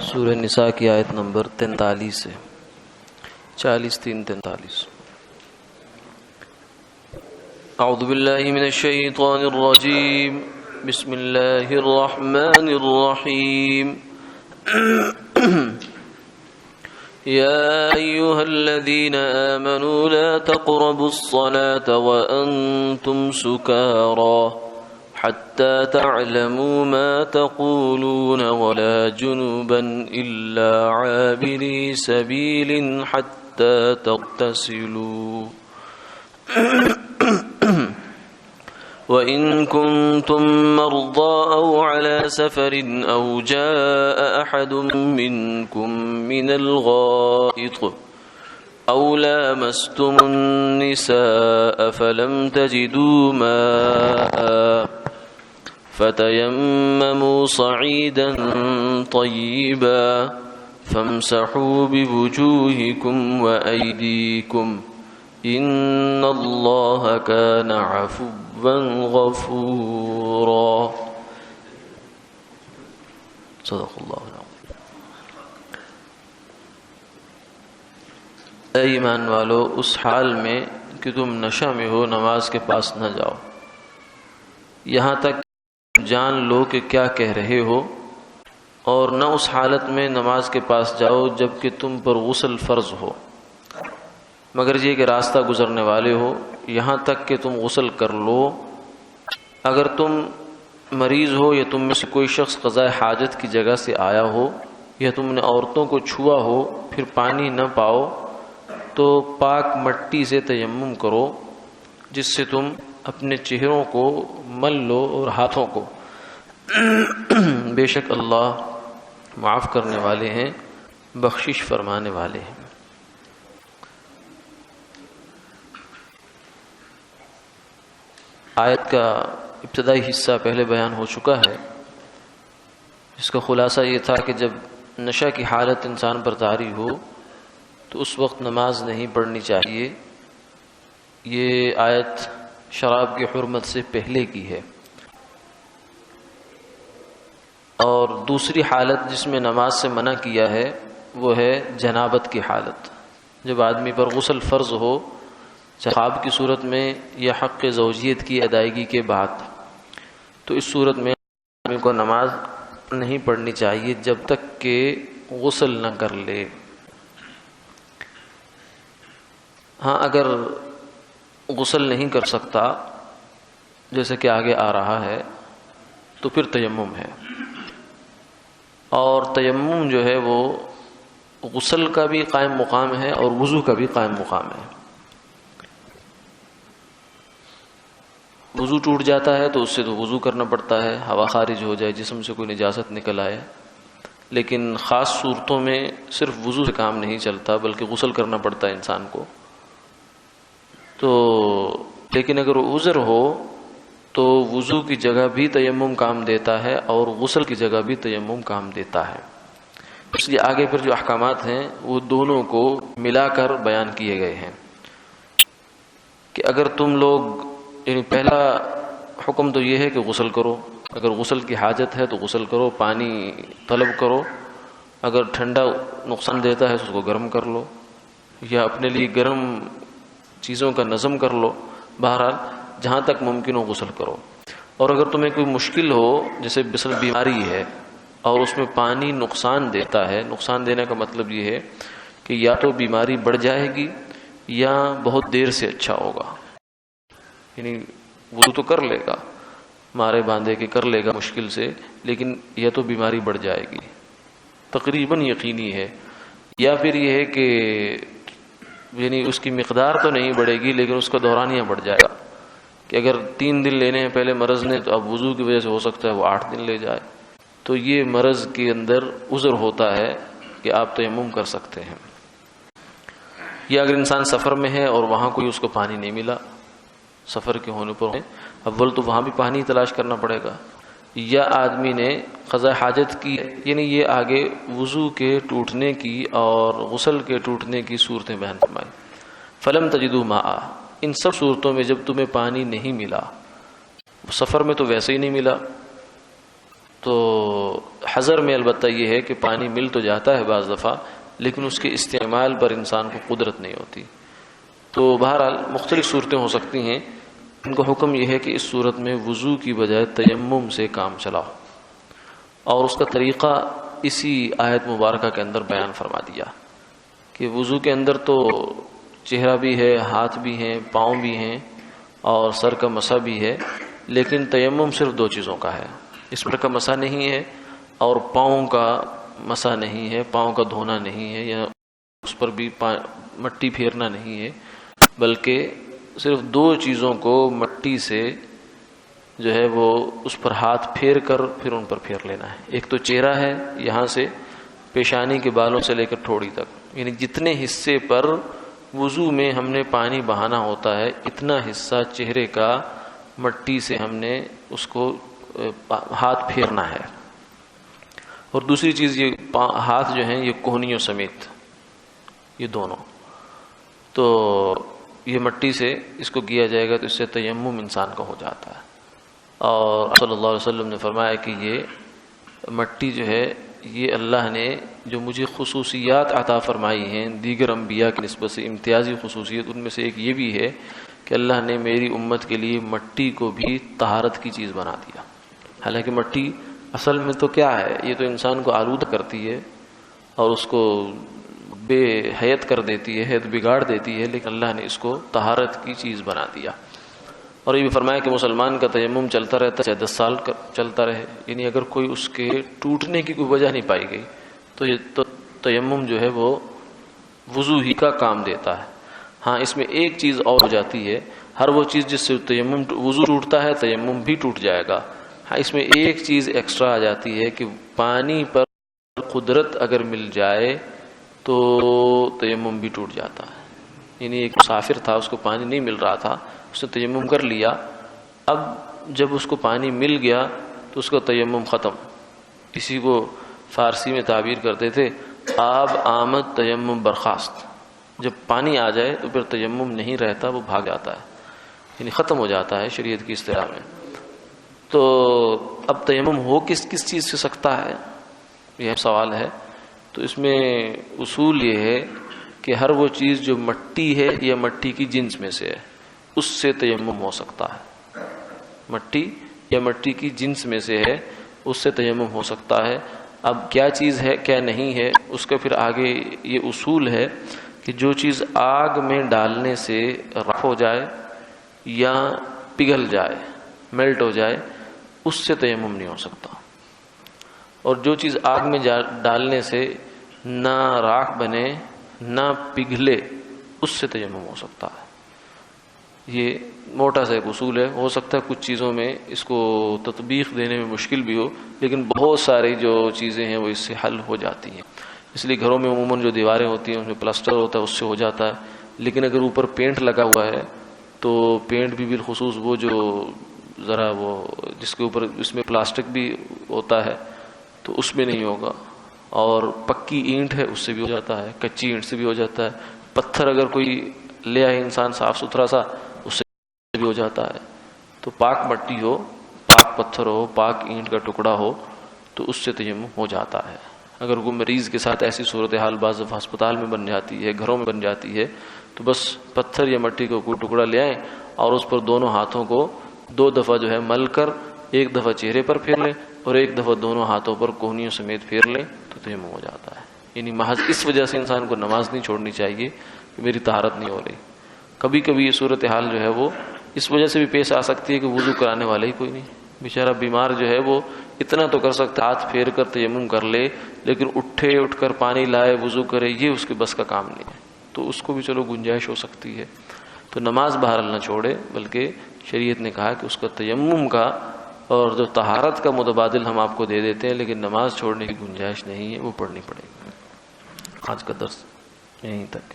سورہ نساء کی آیت نمبر 43 ہے 43 اعوذ باللہ من الشیطان الرجیم بسم اللہ الرحمن الرحیم يا أيها الذين آمنوا لا تقربوا الصلاة وأنتم سكارى حتى تعلموا ما تقولون ولا جنبا إلا عابري سبيل حتى تغتسلوا وإن كنتم مرضى أو على سفر أو جاء أحد منكم من الغائط أو لامستم النساء فلم تجدوا ماء فتيمموا صعيدا طيبا فامسحوا بوجوهكم وأيديكم إن الله كان عفوا غفورا صدق اللہ العظیم۔ اے ایمان والو، اس حال میں کہ تم نشہ میں ہو نماز کے پاس نہ جاؤ یہاں تک جان لو کہ کیا کہہ رہے ہو، اور نہ اس حالت میں نماز کے پاس جاؤ جب کہ تم پر غسل فرض ہو، مگر یہ کہ راستہ گزرنے والے ہو، یہاں تک کہ تم غسل کر لو۔ اگر تم مریض ہو یا تم میں سے کوئی شخص قضاء حاجت کی جگہ سے آیا ہو یا تم نے عورتوں کو چھوا ہو پھر پانی نہ پاؤ تو پاک مٹی سے تیمم کرو، جس سے تم اپنے چہروں کو مل لو اور ہاتھوں کو، بے شک اللہ معاف کرنے والے ہیں، بخشش فرمانے والے ہیں۔ آیت کا ابتدائی حصہ پہلے بیان ہو چکا ہے، جس کا خلاصہ یہ تھا کہ جب نشہ کی حالت انسان پر طاری ہو تو اس وقت نماز نہیں پڑھنی چاہیے۔ یہ آیت شراب کی حرمت سے پہلے کی ہے، اور دوسری حالت جس میں نماز سے منع کیا ہے وہ ہے جنابت کی حالت، جب آدمی پر غسل فرض ہو، چاہے خواب کی صورت میں یا حق زوجیت کی ادائیگی کے بعد، تو اس صورت میں آدمی کو نماز نہیں پڑھنی چاہیے جب تک کہ غسل نہ کر لے۔ ہاں، اگر غسل نہیں کر سکتا جیسے کہ آگے آ رہا ہے تو پھر تیمم ہے، اور تیمم جو ہے وہ غسل کا بھی قائم مقام ہے اور وضو کا بھی قائم مقام ہے۔ وضو ٹوٹ جاتا ہے تو اس سے تو وضو کرنا پڑتا ہے، ہوا خارج ہو جائے، جسم سے کوئی نجاست نکل آئے، لیکن خاص صورتوں میں صرف وضو سے کام نہیں چلتا بلکہ غسل کرنا پڑتا ہے انسان کو۔ تو لیکن اگر عذر ہو تو وضو کی جگہ بھی تیمم کام دیتا ہے اور غسل کی جگہ بھی تیمم کام دیتا ہے، اس لیے آگے پھر جو احکامات ہیں وہ دونوں کو ملا کر بیان کیے گئے ہیں کہ اگر تم لوگ، یعنی پہلا حکم تو یہ ہے کہ غسل کرو، اگر غسل کی حاجت ہے تو غسل کرو، پانی طلب کرو، اگر ٹھنڈا نقصان دیتا ہے تو اس کو گرم کر لو یا اپنے لیے گرم چیزوں کا نظم کر لو، بہرحال جہاں تک ممکن ہو غسل کرو۔ اور اگر تمہیں کوئی مشکل ہو، جیسے مثلا بیماری ہے اور اس میں پانی نقصان دیتا ہے، نقصان دینے کا مطلب یہ ہے کہ یا تو بیماری بڑھ جائے گی یا بہت دیر سے اچھا ہوگا، یعنی وضو تو کر لے گا، مارے باندھے کے کر لے گا مشکل سے، لیکن یا تو بیماری بڑھ جائے گی، تقریباً یقینی ہے، یا پھر یہ ہے کہ یعنی اس کی مقدار تو نہیں بڑھے گی لیکن اس کا دورانیہ بڑھ جائے گا، کہ اگر 3 دن لینے ہیں پہلے مرض نے تو اب وضو کی وجہ سے ہو سکتا ہے وہ 8 دن لے جائے، تو یہ مرض کے اندر عذر ہوتا ہے کہ آپ تیمم کر سکتے ہیں۔ یا اگر انسان سفر میں ہے اور وہاں کوئی اس کو پانی نہیں ملا، سفر کے ہونے پر اول تو وہاں بھی پانی تلاش کرنا پڑے گا، یا آدمی نے قضاء حاجت کی، یعنی یہ آگے وضو کے ٹوٹنے کی اور غسل کے ٹوٹنے کی صورتیں بیان فرمائی۔ فلم تجدوا ماء، ان سب صورتوں میں جب تمہیں پانی نہیں ملا، سفر میں تو ویسے ہی نہیں ملا تو حضر میں البتہ یہ ہے کہ پانی مل تو جاتا ہے بعض دفعہ، لیکن اس کے استعمال پر انسان کو قدرت نہیں ہوتی. تو بہرحال مختلف صورتیں ہو سکتی ہیں. ان کو حکم یہ ہے کہ اس صورت میں وضو کی بجائے تیمم سے کام چلاؤ، اور اس کا طریقہ اسی آیت مبارکہ کے اندر بیان فرما دیا کہ وضو کے اندر تو چہرہ بھی ہے، ہاتھ بھی ہیں، پاؤں بھی ہیں اور سر کا مسح بھی ہے، لیکن تیمم صرف 2 چیزوں کا ہے. اس پر کا مسح نہیں ہے اور پاؤں کا مسح نہیں ہے، پاؤں کا دھونا نہیں ہے، یا اس پر بھی مٹی پھیرنا نہیں ہے، بلکہ صرف 2 چیزوں کو مٹی سے جو ہے وہ اس پر ہاتھ پھیر کر پھر ان پر پھیر لینا ہے. ایک تو چہرہ ہے، یہاں سے پیشانی کے بالوں سے لے کر ٹھوڑی تک، یعنی جتنے حصے پر وضو میں ہم نے پانی بہانا ہوتا ہے اتنا حصہ چہرے کا مٹی سے ہم نے اس کو ہاتھ پھیرنا ہے. اور دوسری چیز یہ ہاتھ جو ہیں یہ کوہنیوں سمیت، یہ دونوں، تو یہ مٹی سے اس کو کیا جائے گا تو اس سے تیمم انسان کا ہو جاتا ہے. اور صلی اللہ علیہ وسلم نے فرمایا کہ یہ مٹی جو ہے یہ اللہ نے جو مجھے خصوصیات عطا فرمائی ہیں دیگر انبیاء کی نسبت سے، امتیازی خصوصیت، ان میں سے ایک یہ بھی ہے کہ اللہ نے میری امت کے لیے مٹی کو بھی طہارت کی چیز بنا دیا. حالانکہ مٹی اصل میں تو کیا ہے، یہ تو انسان کو آلودہ کرتی ہے اور اس کو بے حیت کر دیتی ہے، حیت بگاڑ دیتی ہے، لیکن اللہ نے اس کو طہارت کی چیز بنا دیا. اور یہ بھی فرمایا کہ مسلمان کا تیمم چلتا رہتا ہے چاہے 10 سال چلتا رہے، یعنی اگر کوئی اس کے ٹوٹنے کی کوئی وجہ نہیں پائی گئی تو یہ تو تیمم جو ہے وہ وضو ہی کا کام دیتا ہے. ہاں اس میں ایک چیز اور ہو جاتی ہے، ہر وہ چیز جس سے تیمم وضو ٹوٹتا ہے تیمم بھی ٹوٹ جائے گا. ہاں اس میں ایک چیز ایکسٹرا آ جاتی ہے کہ پانی پر قدرت اگر مل جائے تو تیمم بھی ٹوٹ جاتا ہے. یعنی ایک مسافر تھا، اس کو پانی نہیں مل رہا تھا، اس نے تیمم کر لیا، اب جب اس کو پانی مل گیا تو اس کا تیمم ختم. اسی کو فارسی میں تعبیر کرتے تھے آب آمد تیمم برخاست. جب پانی آ جائے تو پھر تیمم نہیں رہتا، وہ بھاگ جاتا ہے، یعنی ختم ہو جاتا ہے شریعت کی اصطلاح میں. تو اب تیمم ہو کس چیز سے سکتا ہے، یہ سوال ہے. تو اس میں اصول یہ ہے کہ ہر وہ چیز جو مٹی ہے یا مٹی کی جنس میں سے ہے اس سے تیمم ہو سکتا ہے. مٹی یا مٹی کی جنس میں سے ہے اس سے تیمم ہو سکتا ہے. اب کیا چیز ہے کیا نہیں ہے اس کا پھر آگے یہ اصول ہے کہ جو چیز آگ میں ڈالنے سے رف ہو جائے یا پگھل جائے، میلٹ ہو جائے، اس سے تیمم نہیں ہو سکتا. اور جو چیز آگ میں ڈالنے سے نہ راکھ بنے نہ پگھلے اس سے تیمم ہو سکتا ہے. یہ موٹا سا ایک اصول ہے. ہو سکتا ہے کچھ چیزوں میں اس کو تطبیق دینے میں مشکل بھی ہو، لیکن بہت ساری جو چیزیں ہیں وہ اس سے حل ہو جاتی ہیں. اس لیے گھروں میں عموماً جو دیواریں ہوتی ہیں اس میں پلاسٹر ہوتا ہے، اس سے ہو جاتا ہے. لیکن اگر اوپر پینٹ لگا ہوا ہے تو پینٹ بھی بالخصوص وہ جو ذرا وہ جس کے اوپر اس میں پلاسٹک بھی ہوتا ہے تو اس میں نہیں ہوگا. اور پکی اینٹ ہے اس سے بھی ہو جاتا ہے، کچی اینٹ سے بھی ہو جاتا ہے. پتھر اگر کوئی لے آئے انسان صاف ستھرا سا اس سے بھی ہو جاتا ہے. تو پاک مٹی ہو، پاک پتھر ہو، پاک اینٹ کا ٹکڑا ہو تو اس سے تیمم ہو جاتا ہے. اگر کوئی مریض کے ساتھ ایسی صورتحال بعض دفعہ ہسپتال میں بن جاتی ہے، گھروں میں بن جاتی ہے، تو بس پتھر یا مٹی کا کوئی ٹکڑا لے آئیں اور اس پر دونوں ہاتھوں کو 2 دفعہ جو ہے مل کر، ایک دفعہ چہرے پر پھیر لیں اور ایک دفعہ دونوں ہاتھوں پر کوہنیوں سمیت پھیر لیں تو تیمم ہو جاتا ہے. یعنی محض اس وجہ سے انسان کو نماز نہیں چھوڑنی چاہیے کہ میری طہارت نہیں ہو رہی. کبھی کبھی یہ صورتحال جو ہے وہ اس وجہ سے بھی پیش آ سکتی ہے کہ وضو کرانے والا ہی کوئی نہیں. بیچارہ بیمار جو ہے وہ اتنا تو کر سکتا ہاتھ پھیر کر تیمم کر لے، لیکن اٹھ کر پانی لائے وضو کرے یہ اس کے بس کا کام نہیں ہے. تو اس کو بھی چلو گنجائش ہو سکتی ہے. تو نماز بہرحال نہ چھوڑے، بلکہ شریعت نے کہا کہ اس کا تیمم کا اور جو طہارت کا متبادل ہم آپ کو دے دیتے ہیں، لیکن نماز چھوڑنے کی گنجائش نہیں ہے، وہ پڑھنی پڑے گی. آج کا درس یہیں تک.